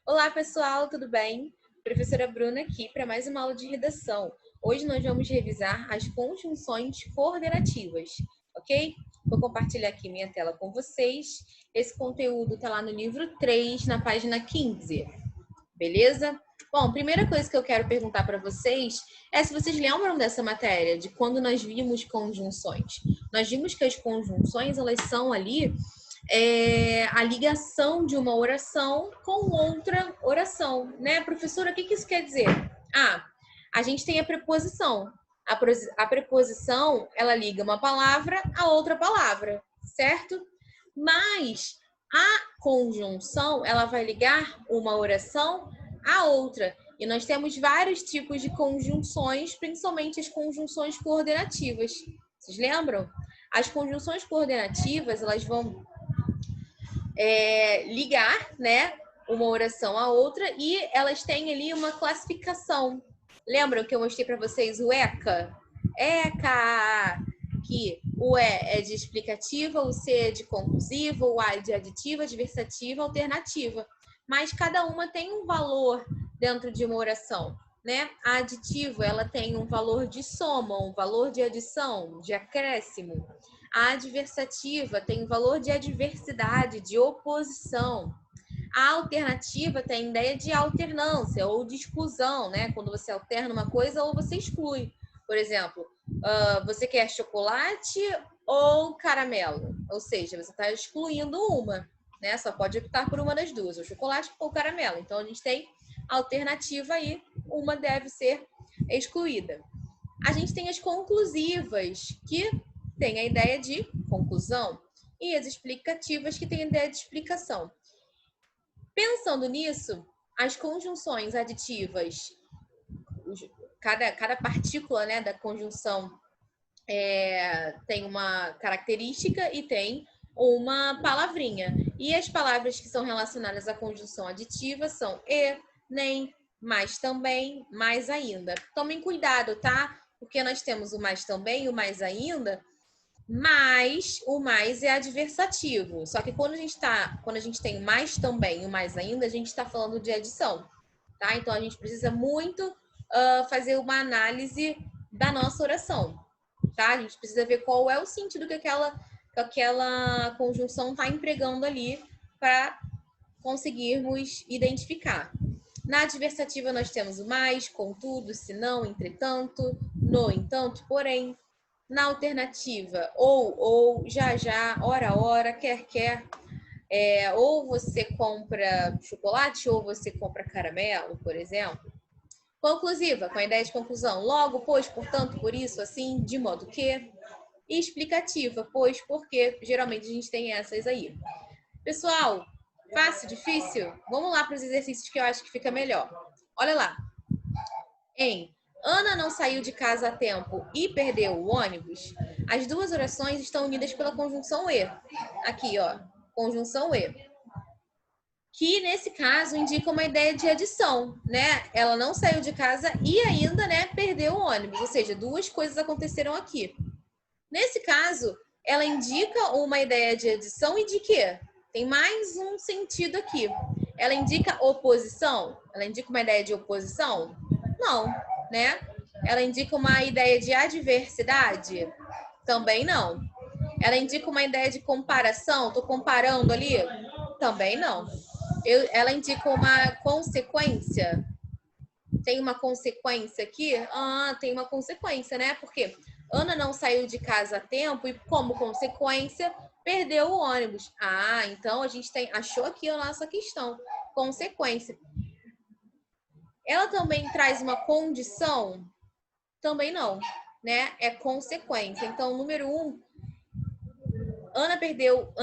Olá, pessoal, tudo bem? Professora Bruna aqui para mais uma aula de redação. Hoje nós vamos revisar as conjunções coordenativas, ok? Vou compartilhar aqui minha tela com vocês. Esse conteúdo está lá no livro 3, na página 15, beleza? Bom, primeira coisa que eu quero perguntar para vocês é se vocês lembram dessa matéria, de quando nós vimos conjunções. Nós vimos que as conjunções, elas são ali a ligação de uma oração com outra oração, né? Professora, o que isso quer dizer? A gente tem a preposição. A preposição, ela liga uma palavra a outra palavra, certo? Mas a conjunção, ela vai ligar uma oração a outra. E nós temos vários tipos de conjunções, principalmente as conjunções coordenativas. Vocês lembram? As conjunções coordenativas, elas vão ligar, né, uma oração à outra e elas têm ali uma classificação. Lembram que eu mostrei para vocês o ECA? ECA, que o E é de explicativa, o C é de conclusiva, o A é de aditiva, adversativa, alternativa. Mas cada uma tem um valor dentro de uma oração, né? A aditiva, ela tem um valor de soma, um valor de adição, de acréscimo. A adversativa tem o valor de adversidade, de oposição. A alternativa tem ideia de alternância ou de exclusão, né? Quando você alterna uma coisa ou você exclui. Por exemplo, você quer chocolate ou caramelo? Ou seja, você está excluindo uma, né? Só pode optar por uma das duas, o chocolate ou o caramelo. Então, a gente tem alternativa aí, uma deve ser excluída. A gente tem as conclusivas, que tem a ideia de conclusão, e as explicativas, que tem a ideia de explicação. Pensando nisso, as conjunções aditivas, cada partícula, né, da conjunção tem uma característica e tem uma palavrinha. E as palavras que são relacionadas à conjunção aditiva são e, nem, mais também, mais ainda. Tomem cuidado, tá? Porque nós temos o mais também e o mais ainda, mas o mais é adversativo. Só que quando a gente tem o mais também e o mais ainda, a gente está falando de adição, tá? Então a gente precisa muito fazer uma análise da nossa oração, tá? A gente precisa ver qual é o sentido que aquela conjunção está empregando ali para conseguirmos identificar. Na adversativa nós temos o mais, contudo, se não, entretanto, no entanto, porém. Na alternativa, ou, já, ora, quer. Ou você compra chocolate ou você compra caramelo, por exemplo. Conclusiva, com a ideia de conclusão. Logo, pois, portanto, por isso, assim, de modo que. E explicativa, pois, porque. Geralmente a gente tem essas aí. Pessoal, fácil, difícil? Vamos lá para os exercícios que eu acho que fica melhor. Olha lá. Ana não saiu de casa a tempo e perdeu o ônibus. As duas orações estão unidas pela conjunção E. Aqui, ó, conjunção E. Que, nesse caso, indica uma ideia de adição, né? Ela não saiu de casa e ainda, né, perdeu o ônibus. Ou seja, duas coisas aconteceram aqui. Nesse caso, ela indica uma ideia de adição e de quê? Tem mais um sentido aqui. Ela indica oposição? Ela indica uma ideia de oposição? Não, né? Ela indica uma ideia de adversidade? Também não. Ela indica uma ideia de comparação? Estou comparando ali? Também não. Ela indica uma consequência? Tem uma consequência aqui? Tem uma consequência, né? Porque Ana não saiu de casa a tempo e, como consequência, perdeu o ônibus. Então a gente achou aqui a nossa questão. Consequência. Ela também traz uma condição? Também não, né? É consequência. Então, número 1, Ana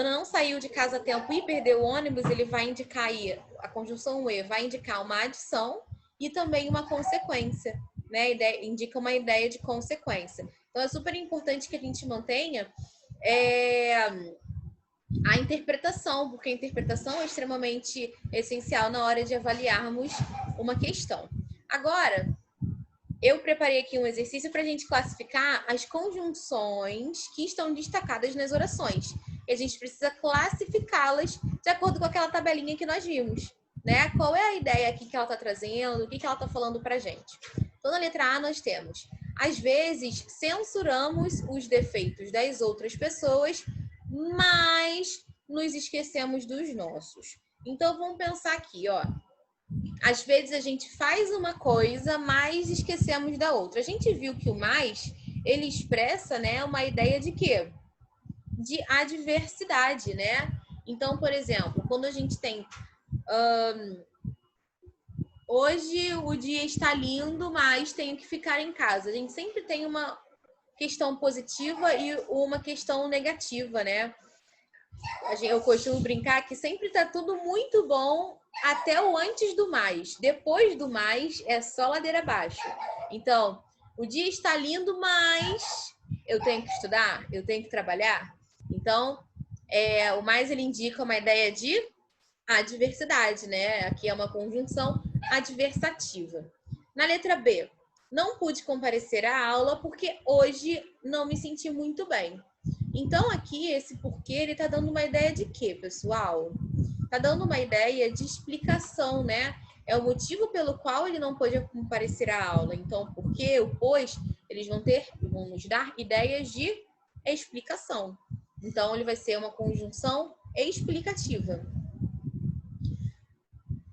não saiu de casa a tempo e perdeu o ônibus, ele vai indicar aí, a conjunção E vai indicar uma adição e também uma consequência, né? Indica uma ideia de consequência. Então, é super importante que a gente mantenha a interpretação, porque a interpretação é extremamente essencial na hora de avaliarmos uma questão. Agora, eu preparei aqui um exercício para a gente classificar as conjunções que estão destacadas nas orações. E a gente precisa classificá-las de acordo com aquela tabelinha que nós vimos, né? Qual é a ideia aqui que ela está trazendo, o que ela está falando para a gente. Então, na letra A, nós temos: às vezes, censuramos os defeitos das outras pessoas, mas nos esquecemos dos nossos. Então, vamos pensar aqui, ó. Às vezes, a gente faz uma coisa, mas esquecemos da outra. A gente viu que o mais, ele expressa, né, uma ideia de quê? De adversidade, né? Então, por exemplo, quando a gente tem... hoje o dia está lindo, mas tenho que ficar em casa. A gente sempre tem uma questão positiva e uma questão negativa, né? Eu costumo brincar que sempre tá tudo muito bom até o antes do mais. Depois do mais é só ladeira abaixo. Então, o dia está lindo, mas eu tenho que estudar, eu tenho que trabalhar. Então, o mais ele indica uma ideia de adversidade, né? Aqui é uma conjunção adversativa. Na letra B, não pude comparecer à aula porque hoje não me senti muito bem. Então, aqui, esse porquê, ele tá dando uma ideia de quê, pessoal? Tá dando uma ideia de explicação, né? É o motivo pelo qual ele não pôde comparecer à aula. Então, o porquê, o pois, eles vão nos dar ideias de explicação. Então, ele vai ser uma conjunção explicativa.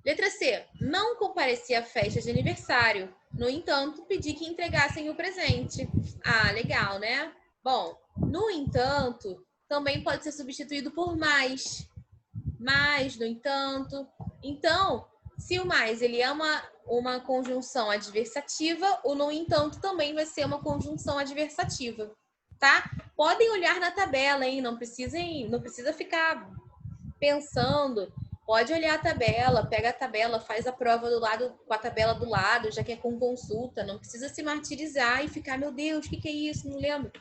Letra C. Não compareci à festa de aniversário. No entanto, pedi que entregassem o presente. Ah, legal, né? Bom, no entanto, também pode ser substituído por mais. Mais, no entanto. Então, se o mais ele é uma conjunção adversativa, o no entanto também vai ser uma conjunção adversativa, tá? Podem olhar na tabela, hein? Não precisa ficar pensando. Pode olhar a tabela, pega a tabela, faz a prova do lado com a tabela do lado, já que é com consulta. Não precisa se martirizar e ficar, meu Deus, o que é isso? Não lembro.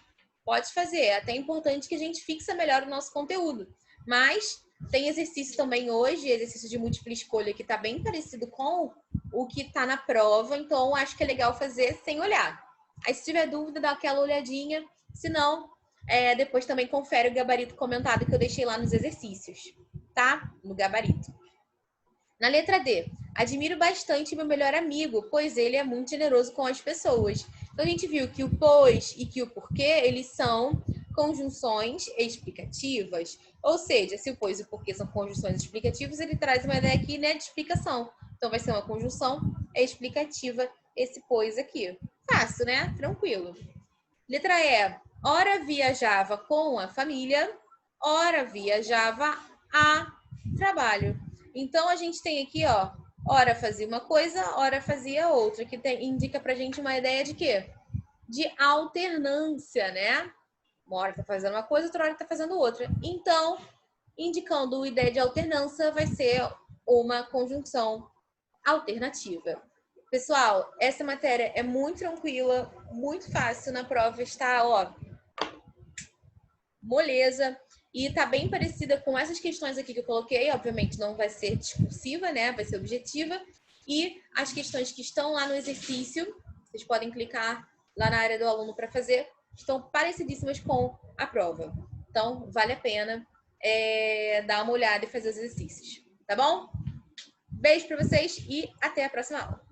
Pode fazer. É até importante que a gente fixe melhor o nosso conteúdo. Mas tem exercício também hoje, exercício de múltipla escolha, que está bem parecido com o que está na prova. Então, acho que é legal fazer sem olhar. Aí, se tiver dúvida, dá aquela olhadinha. Se não, depois também confere o gabarito comentado que eu deixei lá nos exercícios, tá? No gabarito. Na letra D, admiro bastante meu melhor amigo, pois ele é muito generoso com as pessoas. Então, a gente viu que o pois e que o porquê, eles são conjunções explicativas. Ou seja, se o pois e o porquê são conjunções explicativas, ele traz uma ideia aqui, né, de explicação. Então, vai ser uma conjunção explicativa esse pois aqui. Fácil, né? Tranquilo. Letra E, ora viajava com a família, ora viajava a trabalho. Então, a gente tem aqui, ó, ora fazia uma coisa, ora fazia outra, que indica pra gente uma ideia de quê? De alternância, né? Uma hora tá fazendo uma coisa, outra hora tá fazendo outra. Então, indicando a ideia de alternância, vai ser uma conjunção alternativa. Pessoal, essa matéria é muito tranquila, muito fácil. Na prova está, ó, moleza. E tá bem parecida com essas questões aqui que eu coloquei. Obviamente não vai ser discursiva, né? Vai ser objetiva. E as questões que estão lá no exercício, vocês podem clicar lá na área do aluno para fazer, estão parecidíssimas com a prova. Então, vale a pena dar uma olhada e fazer os exercícios. Tá bom? Beijo para vocês e até a próxima aula.